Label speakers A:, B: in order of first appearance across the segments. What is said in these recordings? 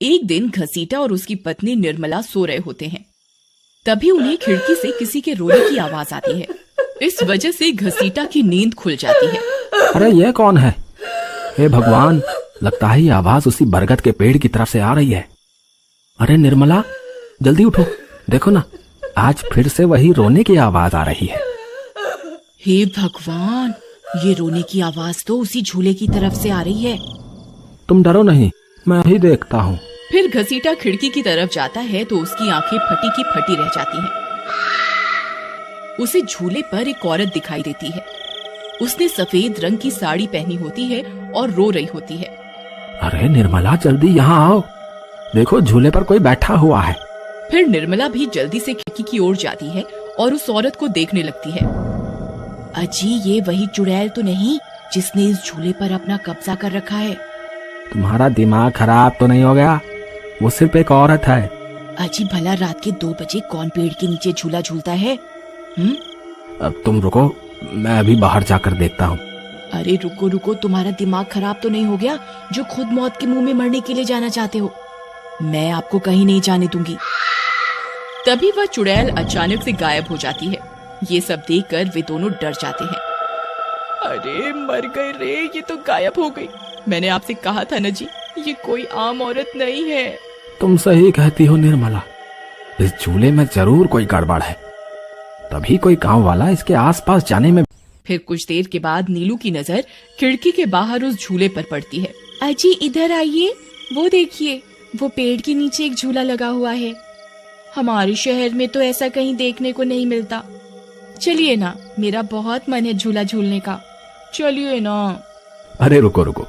A: एक दिन घसीटा और उसकी पत्नी निर्मला सो रहे होते हैं। तभी उन्हें खिड़की से किसी के रोने की आवाज आती है। इस वजह से घसीटा की नींद खुल जाती है।
B: अरे ये कौन है? हे भगवान, लगता है ये आवाज उसी बरगद के पेड़ की तरफ से आ रही है। अरे निर्मला, जल्दी उठो, देखो ना, आज फिर से वही रोने की आवाज आ रही है।
A: हे भगवान, ये रोने की आवाज तो उसी झूले की तरफ से आ रही है।
B: तुम डरो नहीं, मैं अभी देखता हूँ।
A: फिर घसीटा खिड़की की तरफ जाता है तो उसकी आंखें फटी की फटी रह जाती हैं। उसे झूले पर एक औरत दिखाई देती है। उसने सफेद रंग की साड़ी पहनी होती है और रो रही होती है।
B: अरे निर्मला, जल्दी यहाँ आओ, देखो झूले पर कोई बैठा हुआ है।
A: फिर निर्मला भी जल्दी से खिड़की की ओर जाती है और उस औरत को देखने लगती है। अजी, ये वही चुड़ैल तो नहीं जिसने इस झूले पर अपना कब्जा कर रखा है?
B: तुम्हारा दिमाग खराब तो नहीं हो गया? वो सिर्फ एक औरत है।
A: अजी, भला रात के 2 बजे कौन पेड़ के नीचे झूला झूलता है?
B: अब तुम रुको, मैं अभी बाहर जाकर देखता हूँ।
A: अरे रुको रुको, तुम्हारा दिमाग खराब तो नहीं हो गया जो खुद मौत के मुंह में मरने के लिए जाना चाहते हो? मैं आपको कहीं नहीं जाने दूंगी। तभी वह चुड़ैल अचानक से गायब हो जाती है। ये सब देखकर वे दोनों डर जाते हैं। अरे मर गए रे, ये तो गायब हो गई। मैंने आपसे कहा था ना जी, ये कोई आम औरत नहीं है।
B: तुम सही कहती हो निर्मला, इस झूले में जरूर कोई गड़बड़ है, तभी कोई गांव वाला इसके आसपास जाने में।
A: फिर कुछ देर के बाद नीलू की नजर खिड़की के बाहर उस झूले पर पड़ती है। अजी इधर आइए, वो देखिए, वो पेड़ के नीचे एक झूला लगा हुआ है। हमारे शहर में तो ऐसा कहीं देखने को नहीं मिलता। चलिए ना, मेरा बहुत मन है झूला झूलने का, चलिए ना।
B: अरे रुको रुको,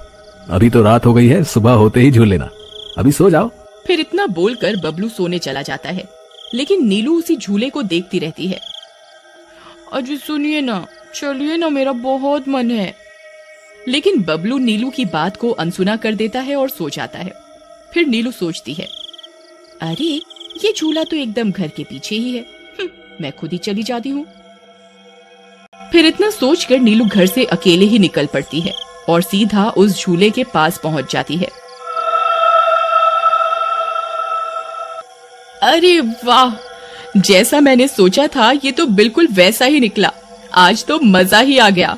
B: अभी तो रात हो गई है, सुबह होते ही झूल लेना, अभी सो जाओ।
A: फिर इतना बोलकर बबलू सोने चला जाता है, लेकिन नीलू उसी झूले को देखती रहती है। अजी सुनिए ना, चलिए ना, मेरा बहुत मन है। लेकिन बबलू नीलू की बात को अनसुना कर देता है और सो जाता है। फिर नीलू सोचती है, अरे ये झूला तो एकदम घर के पीछे ही है, मैं खुद ही चली जाती हूँ। फिर इतना सोचकर नीलू घर से अकेले ही निकल पड़ती है और सीधा उस झूले के पास पहुंच जाती है। अरे वाह, जैसा मैंने सोचा था ये तो बिल्कुल वैसा ही निकला। आज तो मजा ही आ गया।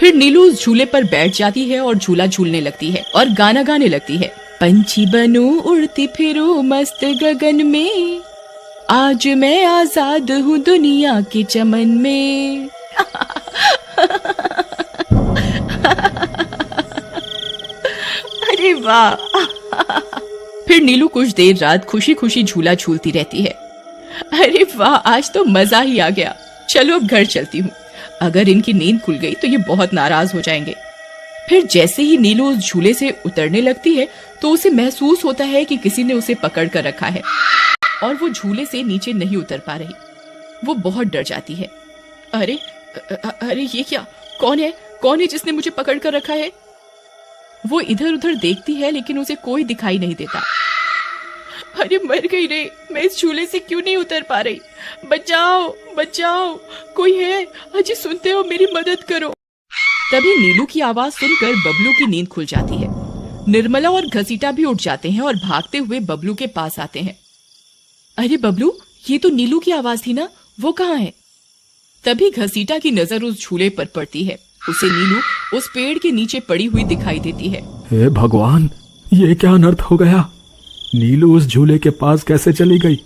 A: फिर नीलू उस झूले पर बैठ जाती है और झूला झूलने लगती है और गाना गाने लगती है। पंछी बनूं उड़ती फिरूं मस्त गगन में, आज मैं आजाद हूँ दुनिया के चमन में। अरे वाह। फिर नीलू कुछ देर रात खुशी खुशी झूला झूलती रहती है। अरे वाह, आज तो मजा ही आ गया। चलो अब घर चलती हूँ, अगर इनकी नींद खुल गई तो ये बहुत नाराज हो जाएंगे। फिर जैसे ही नीलू उस झूले से उतरने लगती है तो उसे महसूस होता है कि किसी ने उसे पकड़ कर रखा है और वो झूले से नीचे नहीं उतर पा रही। वो बहुत डर जाती है। अरे अरे ये क्या, कौन है जिसने मुझे पकड़ कर रखा है? वो इधर उधर देखती है लेकिन उसे कोई दिखाई नहीं देता। अरे मर गई रे, मैं इस झूले से क्यों नहीं उतर पा रही? बचाओ बचाओ, कोई है? अजी सुनते हो, मेरी मदद करो। तभी नीलू की आवाज सुनकर बबलू की नींद खुल जाती है। निर्मला और घसीटा भी उठ जाते हैं और भागते हुए बबलू के पास आते हैं। अरे बबलू, ये तो नीलू की आवाज थी ना, वो कहाँ है? तभी घसीटा की नजर उस झूले पर पड़ती है। उसे नीलू उस पेड़ के नीचे पड़ी हुई दिखाई देती है।
B: हे भगवान, ये क्या अनर्थ हो गया? नीलू उस झूले के पास कैसे चली गई?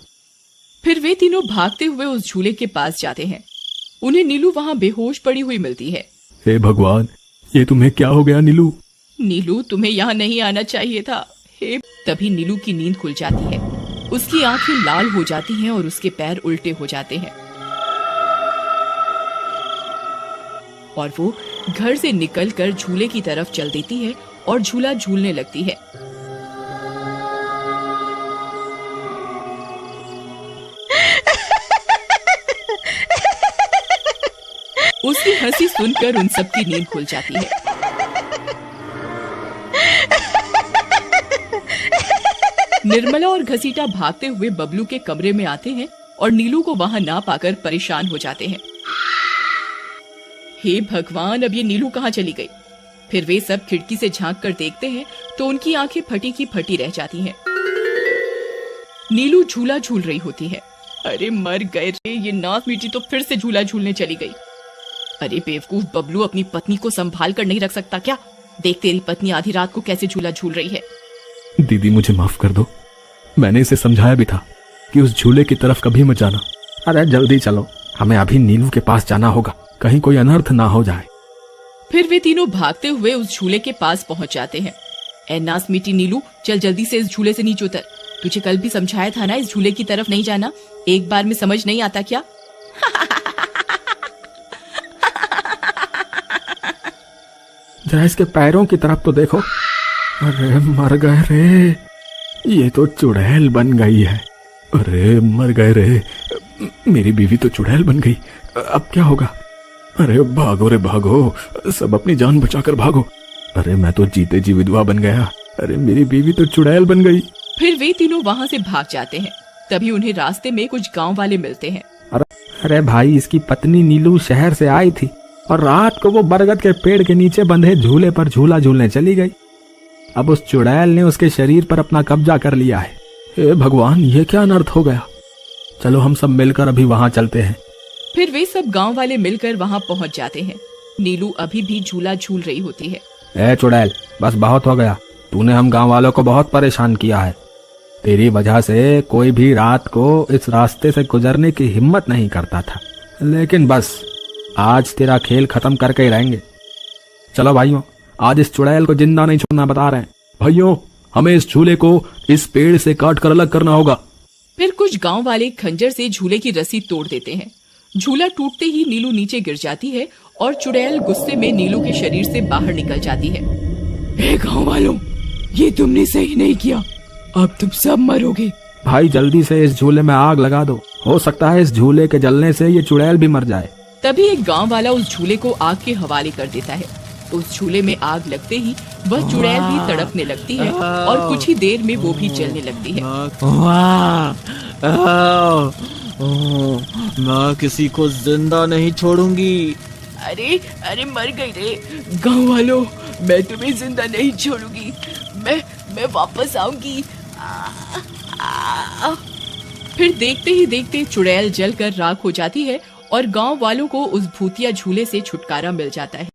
A: फिर वे तीनों भागते हुए उस झूले के पास जाते हैं। उन्हें नीलू वहाँ बेहोश पड़ी हुई मिलती है।
B: हे भगवान, ये तुम्हें क्या हो गया नीलू?
A: नीलू, तुम्हें यहाँ नहीं आना चाहिए था। हे। तभी नीलू की नींद खुल जाती है। उसकी आंखें लाल हो जाती हैं और उसके पैर उल्टे हो जाते हैं और वो घर से निकलकर झूले की तरफ चल देती है और झूला झूलने लगती है। उसकी हंसी सुनकर उन सबकी नींद खुल जाती है। निर्मला और घसीटा भागते हुए बबलू के कमरे में आते हैं और नीलू को वहां ना पाकर परेशान हो जाते हैं। हे भगवान, अब ये नीलू कहाँ चली गई? फिर वे सब खिड़की से झांक कर देखते हैं तो उनकी आंखें फटी की फटी रह जाती हैं। नीलू झूला झूल रही होती है। अरे मर गए रे, ये नाक मीठी तो फिर से झूला झूलने चली गई। अरे बेवकूफ बबलू, अपनी पत्नी को संभाल कर नहीं रख सकता क्या? देख तेरी पत्नी आधी रात को कैसे झूला झूल रही है।
B: दीदी मुझे माफ कर दो, मैंने इसे समझाया भी था कि उस झूले की तरफ कभी मत जाना। अरे जल्दी चलो, हमें अभी नीलू के पास जाना होगा, कहीं कोई अनर्थ ना हो जाए।
A: फिर वे तीनों भागते हुए उस झूले के पास पहुंच जाते हैं। ए नास मीठी नीलू, चल जल्दी से इस झूले से नीचे उतर। तुझे कल भी समझाया था ना इस झूले की तरफ नहीं जाना, एक बार में समझ नहीं आता क्या?
B: जरा इसके पैरों की तरफ तो देखो। अरे मर गए रे, ये तो चुड़ैल बन गई है। अरे मर गए रे, मेरी बीवी तो चुड़ैल बन गई, अब क्या होगा? अरे भागो रे भागो, सब अपनी जान बचाकर भागो। अरे मैं तो जीते जी विधवा बन गया, अरे मेरी बीवी तो चुड़ैल बन गई।
A: फिर वे तीनों वहाँ से भाग जाते हैं। तभी उन्हें रास्ते में कुछ गांव वाले मिलते हैं।
B: अरे भाई, इसकी पत्नी नीलू शहर से आई थी और रात को वो बरगद के पेड़ के नीचे बंधे झूले पर झूला झूलने चली गई। अब उस चुड़ैल ने उसके शरीर पर अपना कब्जा कर लिया है। हे भगवान, ये क्या अनर्थ हो गया। चलो हम सब मिलकर अभी वहाँ चलते हैं।
A: फिर वे सब गांव वाले मिलकर वहाँ पहुँच जाते हैं। नीलू अभी भी झूला झूल रही होती है।
B: ए चुड़ैल, बस बहुत हो गया, तूने हम गांव वालों को बहुत परेशान किया है। तेरी वजह से कोई भी रात को इस रास्ते से गुजरने की हिम्मत नहीं करता था, लेकिन बस आज तेरा खेल खत्म करके ही रहेंगे। चलो भाइयों, आज इस चुड़ैल को जिंदा नहीं छोड़ना बता रहे हैं। भाइयों, हमें इस झूले को इस पेड़ से काट कर अलग करना होगा।
A: फिर कुछ गांव वाले खंजर से झूले की रस्सी तोड़ देते हैं। झूला टूटते ही नीलू नीचे गिर जाती है और चुड़ैल गुस्से में नीलू के शरीर से बाहर निकल जाती है। हे गांव वालों, ये तुमने सही नहीं किया, अब तुम सब मरोगे।
B: भाई जल्दी से इस झूले में आग लगा दो, हो सकता है इस झूले के जलने से ये चुड़ैल भी मर जाए।
A: तभी एक गांव वाला उस झूले को आग के हवाले कर देता है। उस झूले में आग लगते ही वह चुड़ैल भी तड़पने लगती है और कुछ ही देर में वो भी जलने लगती है।
C: मैं किसी को जिंदा नहीं छोड़ूंगी।
A: अरे अरे मर गई रे गांव वालों, मैं तुम्हें जिंदा नहीं छोड़ूंगी, मैं वापस आऊंगी। फिर देखते ही देखते चुड़ैल जलकर राख हो जाती है और गांव वालों को उस भूतिया झूले से छुटकारा मिल जाता है।